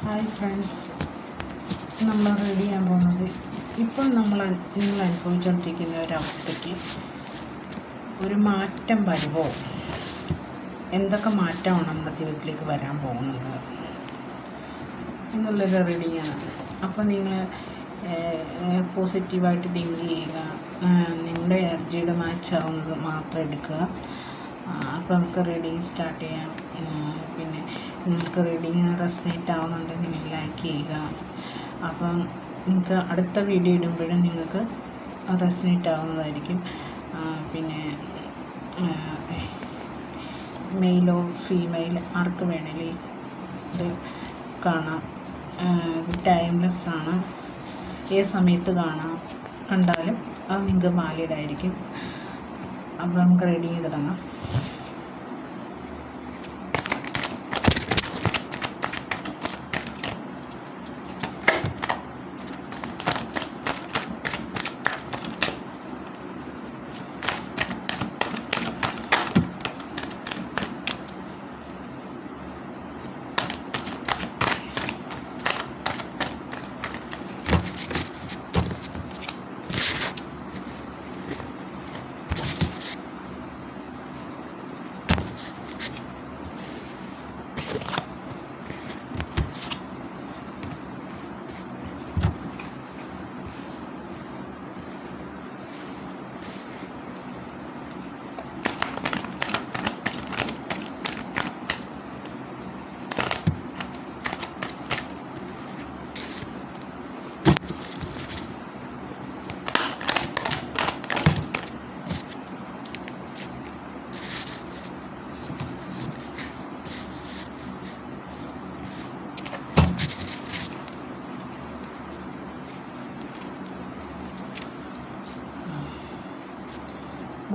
Hi friends, നമ്മൾ ready ചെയ്യാൻ പോകുന്നത് ഇപ്പോൾ നിങ്ങൾ അനുഭവിച്ചുകൊണ്ടിരിക്കുന്ന ഒരവസ്ഥയ്ക്ക് ഒരു മാറ്റം വരുമോ, എന്തൊക്കെ മാറ്റമാണ് നമ്മുടെ ജീവിതത്തിലേക്ക് വരാൻ പോകുന്നത് എന്നുള്ളൊരു റെഡിയാണ്. അപ്പോൾ നിങ്ങൾ പോസിറ്റീവായിട്ട് തിങ്ക് ചെയ്യുക, നിങ്ങളുടെ എനർജിയുടെ മാച്ച് ആവുന്നത് മാത്രം എടുക്കുക. അപ്പോൾ നമുക്ക് റീഡിങ് സ്റ്റാർട്ട് ചെയ്യാം. പിന്നെ നിങ്ങൾക്ക് റീഡിങ് റെസനേറ്റ് ആവുന്നുണ്ടെങ്കിൽ നിങ്ങൾ ലൈക്ക് ചെയ്യുക. അപ്പം നിങ്ങൾക്ക് അടുത്ത വീഡിയോ ഇടുമ്പോഴും നിങ്ങൾക്ക് റെസനേറ്റ് ആവുന്നതായിരിക്കും. പിന്നെ മെയിലോ ഫീമെയിൽ ആർക്ക് വേണമെങ്കിലും ഇത് കാണാം. ഇത് ടൈംലെസ് ആണ്, ഏത് സമയത്ത് കണ്ടാലും അത് നിങ്ങൾക്ക് വാലിഡ് ആയിരിക്കും. അപ്പോൾ നമുക്ക് റീഡിങ് തുടങ്ങാം.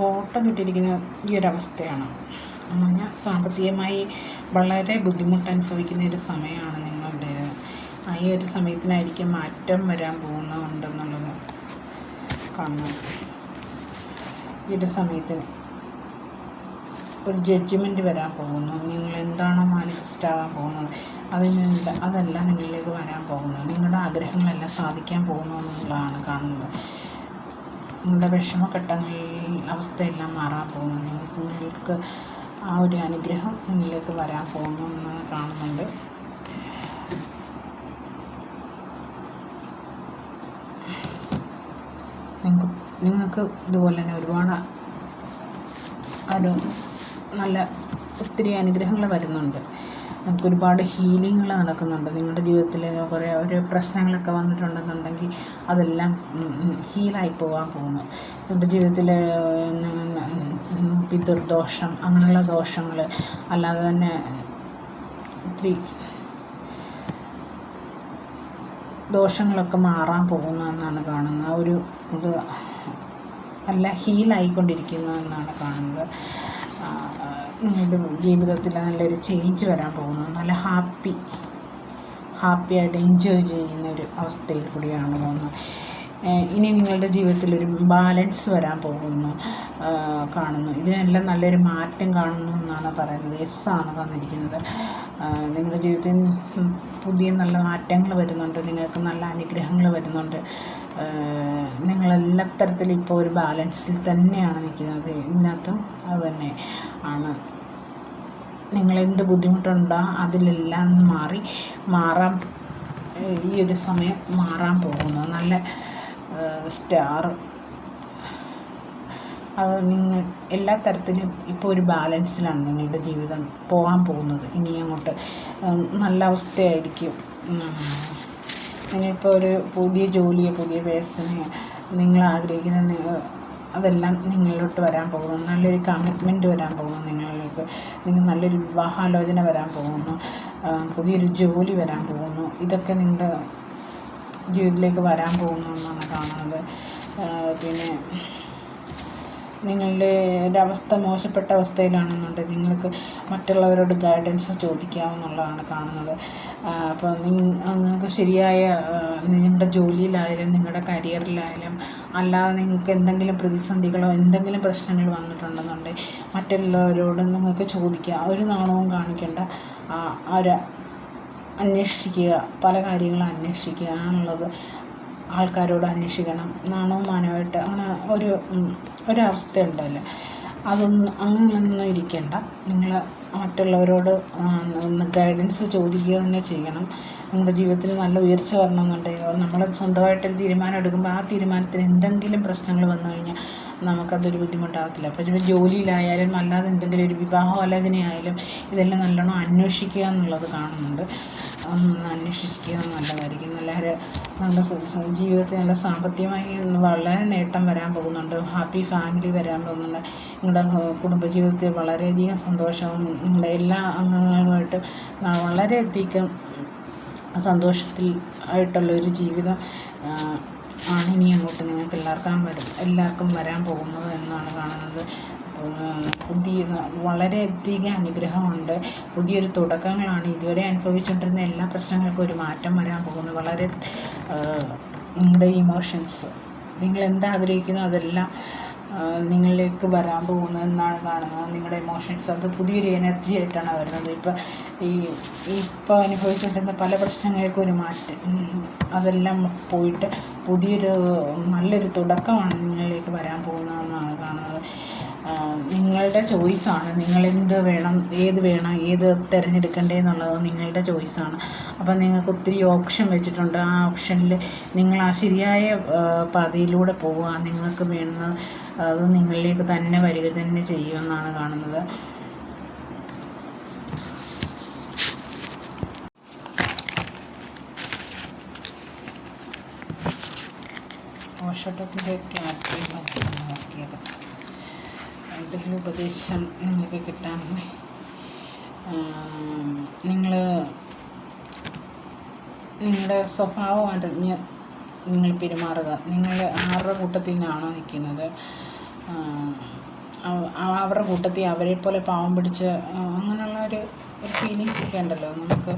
ഓട്ടം കിട്ടിയിരിക്കുന്ന ഈ ഒരവസ്ഥയാണ്. എന്ന് പറഞ്ഞാൽ സാമ്പത്തികമായി വളരെ ബുദ്ധിമുട്ട് അനുഭവിക്കുന്ന ഒരു സമയമാണ് നിങ്ങളുടെ. ഈ ഒരു സമയത്തിനായിരിക്കും മാറ്റം വരാൻ പോകുന്നുണ്ടെന്നുള്ളത് കാണുന്നു. ഈ ഒരു സമയത്തിന് ഒരു ജഡ്ജ്മെൻറ്റ് വരാൻ പോകുന്നു. നിങ്ങൾ എന്താണോ മാനിഫെസ്റ്റ് ആകാൻ പോകുന്നത് അതെല്ലാം നിങ്ങളിലേക്ക് വരാൻ പോകുന്നു. നിങ്ങളുടെ ആഗ്രഹങ്ങളെല്ലാം സാധിക്കാൻ പോകുന്നു എന്നുള്ളതാണ് കാണുന്നത്. നിങ്ങളുടെ വിഷമഘട്ടങ്ങളിൽ അവസ്ഥയെല്ലാം മാറാൻ പോകുന്നു. നിങ്ങൾക്ക് ആ ഒരു അനുഗ്രഹം നിങ്ങളിലേക്ക് വരാൻ പോകുന്നു എന്ന് കാണുന്നുണ്ട്. നിങ്ങൾക്ക് ഇതുപോലെ തന്നെ ഒരുപാട് നല്ല ഒത്തിരി അനുഗ്രഹങ്ങൾ വരുന്നുണ്ട്. നിങ്ങൾക്ക് ഒരുപാട് ഹീലിങ്ങുകൾ നടക്കുന്നുണ്ട്. നിങ്ങളുടെ ജീവിതത്തിൽ കുറേ ഒരു പ്രശ്നങ്ങളൊക്കെ വന്നിട്ടുണ്ടെന്നുണ്ടെങ്കിൽ അതെല്ലാം ഹീലായി പോകാൻ പോകുന്നു. നിങ്ങളുടെ ജീവിതത്തിൽ പിതൃദോഷം അങ്ങനെയുള്ള ദോഷങ്ങൾ അല്ലാതെ തന്നെ ഒത്തിരി ദോഷങ്ങളൊക്കെ മാറാൻ പോകുന്നു എന്നാണ് കാണുന്നത്. ഒരു ഇത് നല്ല ഹീലായിക്കൊണ്ടിരിക്കുന്നു എന്നാണ് കാണുന്നത്. നിങ്ങളുടെ ജീവിതത്തിൽ നല്ലൊരു ചേഞ്ച് വരാൻ പോകുന്നു. നല്ല ഹാപ്പിയായിട്ട് എൻജോയ് ചെയ്യുന്ന ഒരു അവസ്ഥയിൽ കൂടിയാണ് പോകുന്നത്. ഇനി നിങ്ങളുടെ ജീവിതത്തിലൊരു ബാലൻസ് വരാൻ പോകുന്നു കാണുന്നു. ഇതിനെല്ലാം നല്ലൊരു മാറ്റം കാണുന്നു എന്നാണ് പറയുന്നത്. യെസ്സാണ് തന്നിരിക്കുന്നത്. നിങ്ങളുടെ ജീവിതത്തിൽ പുതിയ നല്ല മാറ്റങ്ങൾ വരുന്നുണ്ട്. നിങ്ങൾക്ക് നല്ല അനുഗ്രഹങ്ങൾ വരുന്നുണ്ട്. നിങ്ങളെല്ലാ തരത്തിലും ഇപ്പോൾ ഒരു ബാലൻസിൽ തന്നെയാണ് നിൽക്കുന്നത്. ഇതിനകത്തും അത് തന്നെ ആണ്. നിങ്ങളെന്ത് ബുദ്ധിമുട്ടുണ്ടോ അതിലെല്ലാം മാറാൻ ഈ ഒരു സമയം മാറാൻ പോകുന്നു. നല്ല സ്റ്റാർ അത് നിങ്ങൾ എല്ലാ തരത്തിലും ഇപ്പോൾ ഒരു ബാലൻസിലാണ് നിങ്ങളുടെ ജീവിതം പോകാൻ പോകുന്നത്. ഇനി അങ്ങോട്ട് നല്ല അവസ്ഥയായിരിക്കും. നിങ്ങളിപ്പോൾ ഒരു പുതിയ ജോലിയോ പുതിയ പേഴ്സണെയോ നിങ്ങൾ ആഗ്രഹിക്കുന്ന അതെല്ലാം നിങ്ങളിലോട്ട് വരാൻ പോകുന്നു. നല്ലൊരു കമ്മിറ്റ്മെൻറ്റ് വരാൻ പോകുന്നു നിങ്ങളിലേക്ക്. നിങ്ങൾ നല്ലൊരു വിവാഹാലോചന വരാൻ പോകുന്നു. പുതിയൊരു ജോലി വരാൻ പോകുന്നു. ഇതൊക്കെ നിങ്ങളുടെ ജീവിതത്തിലേക്ക് വരാൻ പോകുന്നു എന്നാണ് കാണുന്നത്. പിന്നെ നിങ്ങളുടെ ഒരവസ്ഥ മോശപ്പെട്ട അവസ്ഥയിലാണെന്നുണ്ടെങ്കിൽ നിങ്ങൾക്ക് മറ്റുള്ളവരോട് ഗൈഡൻസ് ചോദിക്കാമെന്നുള്ളതാണ് കാണുന്നത്. അപ്പോൾ നിങ്ങൾക്ക് ശരിയായ നിങ്ങളുടെ ജോലിയിലായാലും നിങ്ങളുടെ കരിയറിലായാലും അല്ലാതെ നിങ്ങൾക്ക് എന്തെങ്കിലും പ്രതിസന്ധികളോ എന്തെങ്കിലും പ്രശ്നങ്ങൾ അന്വേഷിക്കുക, പല കാര്യങ്ങളും അന്വേഷിക്കുക എന്നുള്ളത് ആൾക്കാരോട് അന്വേഷിക്കണം. നാണവും മാനമായിട്ട് അങ്ങനെ ഒരവസ്ഥ ഉണ്ടല്ലോ, അങ്ങനെയൊന്നും ഇരിക്കേണ്ട. നിങ്ങൾ മറ്റുള്ളവരോട് ഗൈഡൻസ് ചോദിക്കുക തന്നെ ചെയ്യണം. നിങ്ങളുടെ ജീവിതത്തിൽ നല്ല ഉയർച്ച വരണമെന്നുണ്ടെങ്കിൽ നമ്മൾ സ്വന്തമായിട്ടൊരു തീരുമാനം എടുക്കുമ്പോൾ ആ തീരുമാനത്തിന് എന്തെങ്കിലും പ്രശ്നങ്ങൾ വന്നു കഴിഞ്ഞാൽ നമുക്കതൊരു ബുദ്ധിമുട്ടാകത്തില്ല. അപ്പോൾ ജോലിയിലായാലും അല്ലാതെ എന്തെങ്കിലും ഒരു വിവാഹാലോചനയായാലും ഇതെല്ലാം നല്ലോണം അന്വേഷിക്കുക എന്നുള്ളത് കാണുന്നുണ്ട്. അന്വേഷിക്കുക നല്ലതായിരിക്കും. നമ്മുടെ ജീവിതത്തിൽ നല്ല സാമ്പത്തികമായി വളരെ നേട്ടം വരാൻ പോകുന്നുണ്ട്. ഹാപ്പി ഫാമിലി വരാൻ പോകുന്നുണ്ട്. നിങ്ങളുടെ കുടുംബജീവിതത്തിൽ വളരെയധികം സന്തോഷവും നിങ്ങളുടെ എല്ലാ അംഗങ്ങളുമായിട്ട് വളരെയധികം സന്തോഷത്തിൽ ആയിട്ടുള്ളൊരു ജീവിതം ആണ് ഇനി അങ്ങോട്ട് നിങ്ങൾക്ക് എല്ലാവർക്കും വരാൻ പോകുന്നത് എന്നാണ് കാണുന്നത്. വളരെയധികം അനുഗ്രഹമുണ്ട്. പുതിയൊരു തുടക്കങ്ങളാണ്. ഇതുവരെ അനുഭവിച്ചുകൊണ്ടിരുന്ന എല്ലാ പ്രശ്നങ്ങൾക്കും ഒരു മാറ്റം വരാൻ പോകുന്നു. വളരെ നിങ്ങളുടെ ഇമോഷൻസ്, നിങ്ങൾ എന്താഗ്രഹിക്കുന്നോ അതെല്ലാം നിങ്ങളിലേക്ക് വരാൻ പോകുന്നതെന്നാണ് കാണുന്നത്. നിങ്ങളുടെ ഇമോഷൻസ് അത് പുതിയൊരു എനർജി ആയിട്ടാണ് വരുന്നത്. ഇപ്പോൾ അനുഭവിച്ചുകൊണ്ടിരുന്ന പല പ്രശ്നങ്ങൾക്കും ഒരു മാറ്റം, അതെല്ലാം പോയിട്ട് നല്ലൊരു തുടക്കമാണ് നിങ്ങളിലേക്ക് വരാൻ പോകുന്നതെന്നാണ് കാണുന്നത്. നിങ്ങളുടെ ചോയ്സാണ്. നിങ്ങളെന്ത് വേണം, ഏത് തിരഞ്ഞെടുക്കേണ്ടതെന്നുള്ളത് നിങ്ങളുടെ ചോയ്സാണ്. അപ്പം നിങ്ങൾക്ക് ഒത്തിരി ഓപ്ഷൻ വെച്ചിട്ടുണ്ട്. ആ ഓപ്ഷനിൽ നിങ്ങൾ ആ ശരിയായ പാതയിലൂടെ പോവുക. നിങ്ങൾക്ക് വേണ്ടുന്നത് അത് നിങ്ങളിലേക്ക് തന്നെ വരിക തന്നെ ചെയ്യുമെന്നാണ് കാണുന്നത്. ഓഷോട്ടത്തിൻ്റെ ക്ലാരിറ്റി നോക്കിയത് എന്തെങ്കിലും ഉപദേശം നിങ്ങൾക്ക് കിട്ടാമെന്നേ. നിങ്ങളുടെ സ്വഭാവം അറിഞ്ഞ് നിങ്ങൾ പെരുമാറുക. നിങ്ങൾ ആരുടെ കൂട്ടത്തിൽ നിന്നാണോ നിൽക്കുന്നത് അവരുടെ കൂട്ടത്തിൽ അവരെ പോലെ പാവം പിടിച്ച് അങ്ങനെയുള്ള ഒരു ഫീലിങ്സ് ഒക്കെ ഉണ്ടല്ലോ നമുക്ക്.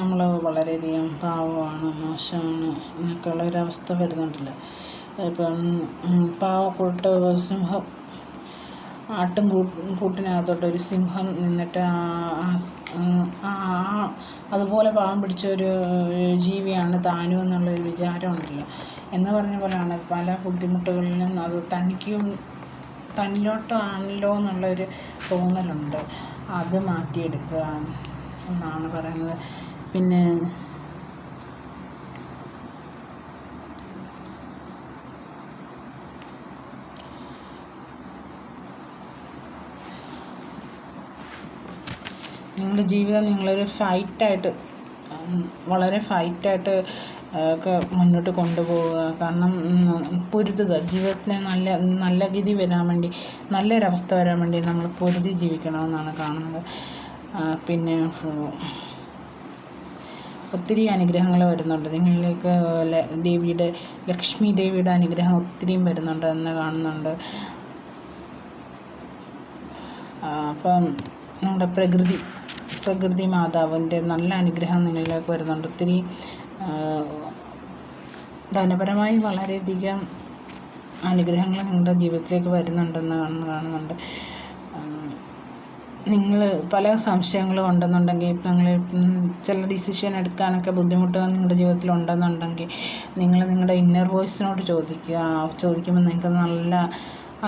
നമ്മൾ വളരെയധികം പാവമാണ്, മോശമാണ് എന്നൊക്കെയുള്ള ഒരവസ്ഥ വരുന്നുണ്ടല്ലോ. ഇപ്പം സിംഹം ആട്ടും കൂട്ടിനകത്തോട്ടൊരു സിംഹം നിന്നിട്ട് അതുപോലെ പാവം പിടിച്ചൊരു ജീവിയാണ് താനും എന്നുള്ളൊരു വിചാരമുണ്ടല്ലോ. എന്ന് പറഞ്ഞ പോലെയാണ് പല ബുദ്ധിമുട്ടുകളിലും അത് തന്നിലോട്ടാണല്ലോ എന്നുള്ളൊരു തോന്നലുണ്ട്. അത് മാറ്റിയെടുക്കുക എന്നാണ് പറയുന്നത്. പിന്നെ നിങ്ങളുടെ ജീവിതം നിങ്ങളൊരു വളരെ ഫൈറ്റായിട്ട് ഒക്കെ മുന്നോട്ട് കൊണ്ടുപോവുക. കാരണം പൊരുതുക. ജീവിതത്തിന് നല്ല ഗതി വരാൻ വേണ്ടി, നല്ലൊരവസ്ഥ വരാൻ വേണ്ടി നമ്മൾ പൊരുതി ജീവിക്കണമെന്നാണ് കാണുന്നത്. പിന്നെ ഒത്തിരി അനുഗ്രഹങ്ങൾ വരുന്നുണ്ട് നിങ്ങളിലേക്ക്. ലക്ഷ്മി ദേവിയുടെ അനുഗ്രഹം ഒത്തിരിയും വരുന്നുണ്ട് എന്ന് കാണുന്നുണ്ട്. അപ്പം നിങ്ങളുടെ പ്രകൃതി മാതാവിൻ്റെ നല്ല അനുഗ്രഹം നിങ്ങളിലേക്ക് വരുന്നുണ്ട്. ഒത്തിരി ധനപരമായി വളരെയധികം അനുഗ്രഹങ്ങൾ നിങ്ങളുടെ ജീവിതത്തിലേക്ക് വരുന്നുണ്ടെന്ന് കാണുന്നുണ്ട്. നിങ്ങൾ പല സംശയങ്ങളും ഉണ്ടെന്നുണ്ടെങ്കിൽ, നിങ്ങൾ ചില ഡിസിഷൻ എടുക്കാനൊക്കെ ബുദ്ധിമുട്ടുകൾ നിങ്ങളുടെ ജീവിതത്തിൽ ഉണ്ടെന്നുണ്ടെങ്കിൽ നിങ്ങളുടെ ഇന്നർ വോയിസിനോട് ചോദിക്കുമ്പോൾ നിങ്ങൾക്ക്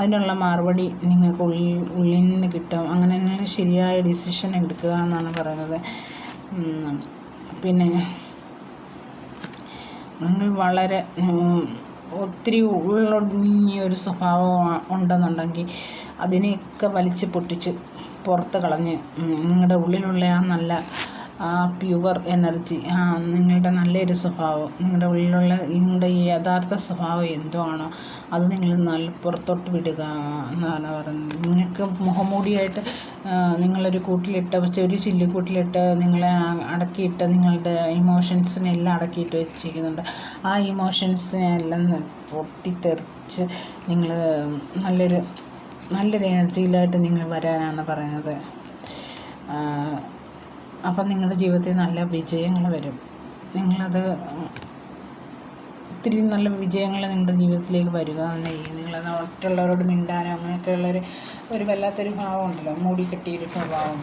അതിനുള്ള മറുപടി നിങ്ങൾക്ക് ഉള്ളിൽ നിന്ന് കിട്ടും. അങ്ങനെ നിങ്ങൾ ശരിയായ ഡിസിഷൻ എടുക്കുക എന്നാണ് പറയുന്നത്. പിന്നെ നിങ്ങൾ വളരെ ഒത്തിരി ഉള്ളൊടുങ്ങിയൊരു സ്വഭാവം ഉണ്ടെന്നുണ്ടെങ്കിൽ അതിനെയൊക്കെ വലിച്ച് പൊട്ടിച്ച് പുറത്ത് കളഞ്ഞ് നിങ്ങളുടെ ഉള്ളിലുള്ള പ്യുവർ എനർജി, നിങ്ങളുടെ നല്ലൊരു സ്വഭാവം, നിങ്ങളുടെ ഉള്ളിലുള്ള നിങ്ങളുടെ യഥാർത്ഥ സ്വഭാവം എന്തോ ആണോ അത് നിങ്ങൾ പുറത്തോട്ട് വിടുക എന്നാണ് പറയുന്നത്. നിങ്ങൾക്ക് മുഖംമൂടിയായിട്ട് നിങ്ങളൊരു ഒരു ചില്ലിക്കൂട്ടിലിട്ട് നിങ്ങളെ അടക്കിയിട്ട് നിങ്ങളുടെ ഇമോഷൻസിനെല്ലാം അടക്കിയിട്ട് വെച്ചിരിക്കുന്നുണ്ട്. ആ ഇമോഷൻസിനെല്ലാം പൊട്ടിത്തെറിച്ച് നിങ്ങൾ നല്ലൊരു എനർജിയിലായിട്ട് നിങ്ങൾ വരാനാണ് പറയുന്നത്. അപ്പം നിങ്ങളുടെ ജീവിതത്തിൽ നല്ല വിജയങ്ങൾ വരും. ഒത്തിരി നല്ല വിജയങ്ങൾ നിങ്ങളുടെ ജീവിതത്തിലേക്ക് വരിക തന്നെ ചെയ്യും. നിങ്ങളത് മറ്റുള്ളവരോട് മിണ്ടാനോ അങ്ങനെയൊക്കെയുള്ളൊരു വല്ലാത്തൊരു ഭാവം ഉണ്ടല്ലോ, മൂടി കെട്ടിയൊരു സ്വഭാവം,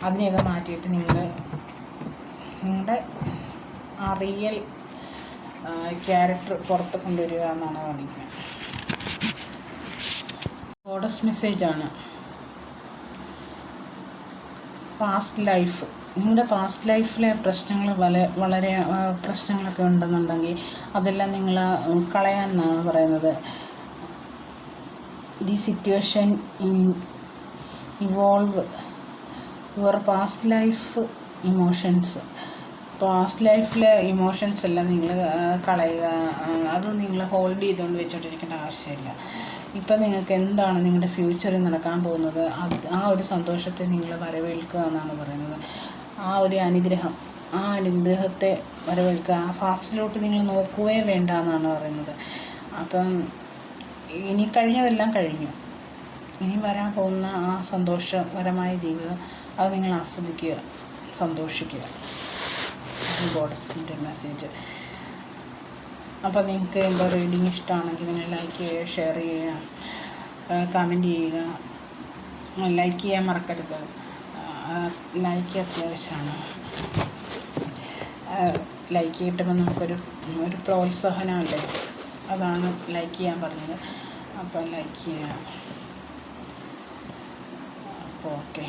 അതിനെയൊക്കെ മാറ്റിയിട്ട് നിങ്ങളുടെ ആ റിയൽ ക്യാരക്ടർ പുറത്ത് കൊണ്ടുവരിക എന്നാണ് കാണിക്കുന്നത്. ഗോഡസ് മെസ്സേജാണ് പാസ്റ്റ് ലൈഫ്. നിങ്ങളുടെ പാസ്റ്റ് ലൈഫിലെ പ്രശ്നങ്ങൾ വളരെ പ്രശ്നങ്ങളൊക്കെ ഉണ്ടെന്നുണ്ടെങ്കിൽ അതെല്ലാം നിങ്ങൾ കളയാമെന്നാണ് പറയുന്നത്. The situation evolve your past life emotions. Past ലൈഫിലെ ഇമോഷൻസ് എല്ലാം നിങ്ങൾ കളയുക. അത് നിങ്ങൾ ഹോൾഡ് ചെയ്തുകൊണ്ട് വെച്ചോണ്ടിരിക്കേണ്ട ആവശ്യമില്ല. ഇപ്പം നിങ്ങൾക്ക് എന്താണ് നിങ്ങളുടെ ഫ്യൂച്ചറിൽ നടക്കാൻ പോകുന്നത്, ആ ഒരു സന്തോഷത്തെ നിങ്ങൾ വരവേൽക്കുക എന്നാണ് പറയുന്നത്. ആ ഒരു അനുഗ്രഹത്തെ വരവേൽക്കുക. ആ ഫാസ്റ്റിലോട്ട് നിങ്ങൾ നോക്കുകയേ വേണ്ട എന്നാണ് പറയുന്നത്. അപ്പം ഇനി കഴിഞ്ഞതെല്ലാം കഴിഞ്ഞു. ഇനി വരാൻ പോകുന്ന ആ സന്തോഷകരമായ ജീവിതം അത് നിങ്ങൾ ആസ്വദിക്കുക, സന്തോഷിക്കുക. ഗോഡസിൻ്റെ മെസ്സേജ്. അപ്പോൾ നിങ്ങൾക്ക് എൻ്റെ റീഡിങ് ഇഷ്ടമാണെങ്കിൽ നിങ്ങൾ ലൈക്ക് ചെയ്യുക, ഷെയർ ചെയ്യുക, കമൻറ്റ് ചെയ്യുക. ലൈക്ക് ചെയ്യാൻ മറക്കരുത്. ലൈക്ക് അത്യാവശ്യമാണ്. ലൈക്ക് കിട്ടുമ്പോൾ നമുക്കൊരു പ്രോത്സാഹനമല്ലേ, അതാണ് ലൈക്ക് ചെയ്യാൻ പറഞ്ഞത്. അപ്പോൾ ലൈക്ക് ചെയ്യുക. അപ്പോൾ ഓക്കെ.